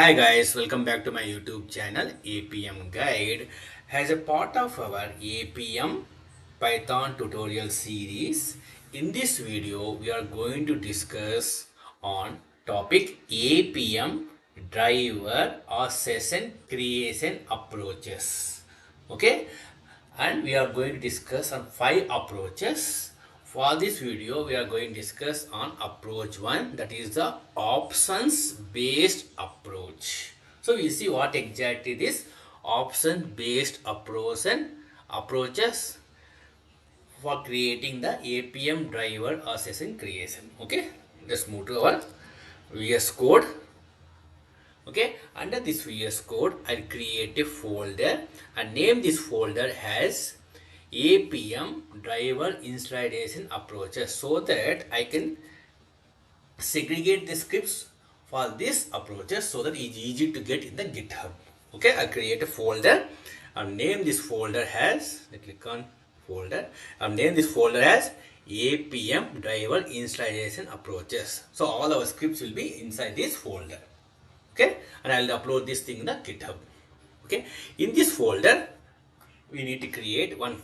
Hi guys, welcome back to my YouTube channel APM Guide. As a part of our APM Python tutorial series, in this video we are going to discuss on topic APM driver or session creation approaches. Okay, and we are going to discuss on 5 approaches. For this video we are going to discuss on approach 1, that is the options based approach. So we see what exactly this option based approach and approaches for creating the APM driver or session creation. Okay, let's move to our VS Code. Okay, under this VS Code I'll create a folder and name this folder as APM driver installation approaches, so that I can segregate the scripts for these approaches so that it's easy to get in the GitHub. Okay, I'll create a folder and name this folder as, I click on folder and name this folder as APM driver installation approaches. So all our scripts will be inside this folder. Okay, and I'll upload this thing in the GitHub. Okay, in this folder we need to create one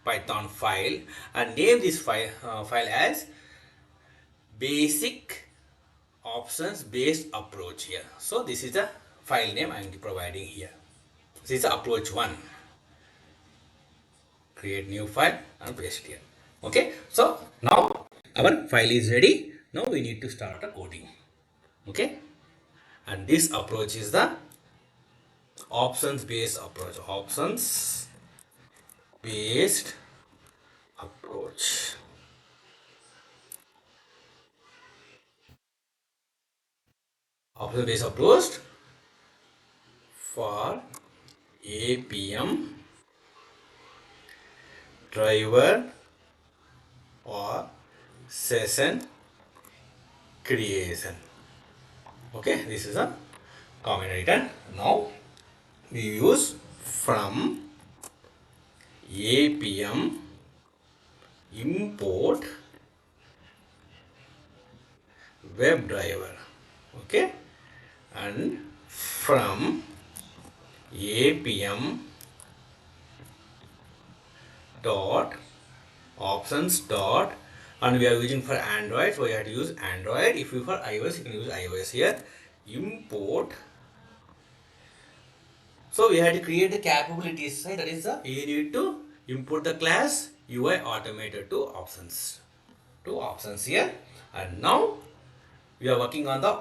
Python file and name this file as basic options based approach here. So this is the file name I am providing here. This is the approach 1. Create new file and paste here. Okay, so now our file is ready. Now we need to start the coding. Okay, and this approach is the options based approach. Options based approach. Option based approach for APM driver or session creation. Okay, this is a comment written. Now we use from APM import WebDriver. Okay, and from APM dot options dot, and we are using for Android, so we have to use Android. If you for iOS, you can use iOS here. Import. So we have to create the capabilities, right? That is the you need to import the class UiAutomator2Options. Two options here, and now we are working on the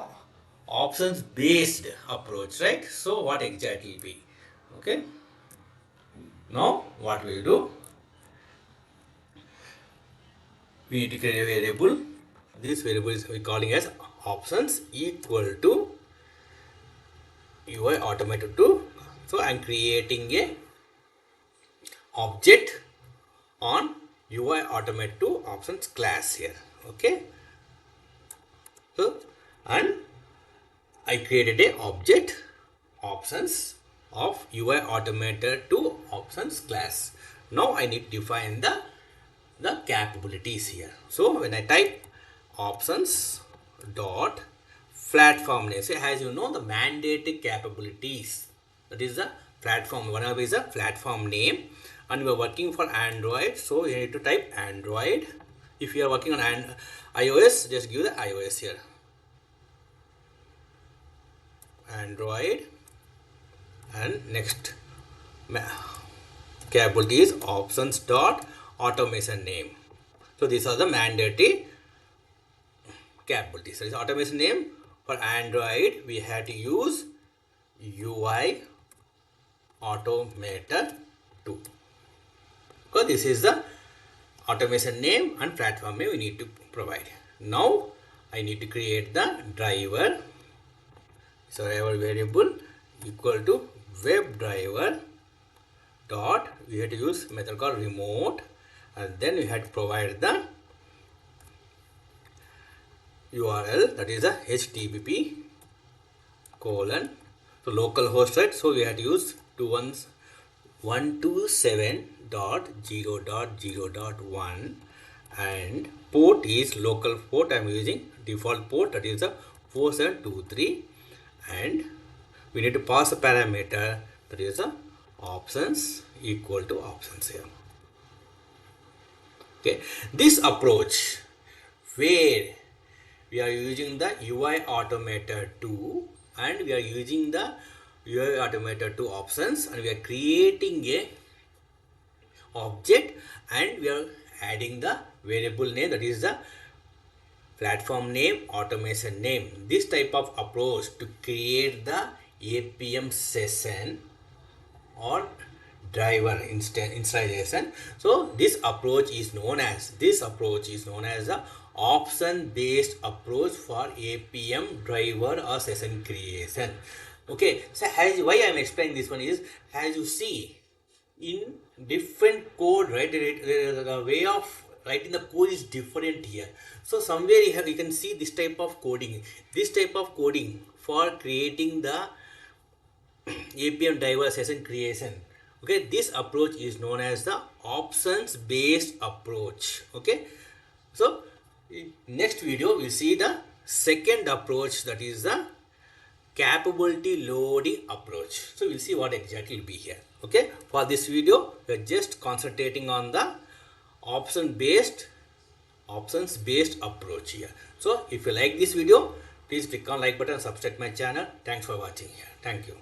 options based approach, right? So what exactly will be? Okay, now what we'll do, we need to create a variable. This variable is we calling as options equal to UiAutomator2. So I'm creating a object on UiAutomator2Options class here. Okay, so and I created a object options of UiAutomator2Options class. Now I need to define the capabilities here. So when I type options dot platform name, so as you know the mandated capabilities, that is the platform, one of is a platform name, and we are working for Android, so you need to type Android. If you are working on iOS, just give the iOS here, Android, and next capability is options dot automation name. So these are the mandatory capabilities. So this automation name for Android, we had to use UI Automator 2, because this is the automation name and platform name we need to provide. Now I need to create the driver. So driver variable equal to WebDriver dot, we have to use method called remote, and then we had to provide the URL, that is a HTTP colon, so localhost, right? So we had to use 127.0.0.1, and port is local port. I am using default port, that is a 4723, and we need to pass a parameter that is a options equal to options here. Okay, this approach where we are using the UI Automator 2 and we are using the UI Automator 2 options, and we are creating a object and we are adding the variable name, that is the platform name, automation name. This type of approach to create the Appium session or driver installation. So this approach is known as the option based approach for Appium driver or session creation. Okay, so why I am explaining this one is, as you see in different code, right, the way of writing the code is different here. So somewhere you can see this type of coding for creating the Appium driver session creation. Okay, this approach is known as the options based approach. Okay, so in next video we'll see the second approach, that is the capability loading approach. So we'll see what exactly will be here. Okay, for this video we are just concentrating on the options based approach here. So if you like this video, please click on like button, subscribe my channel. Thanks for watching here. Thank you.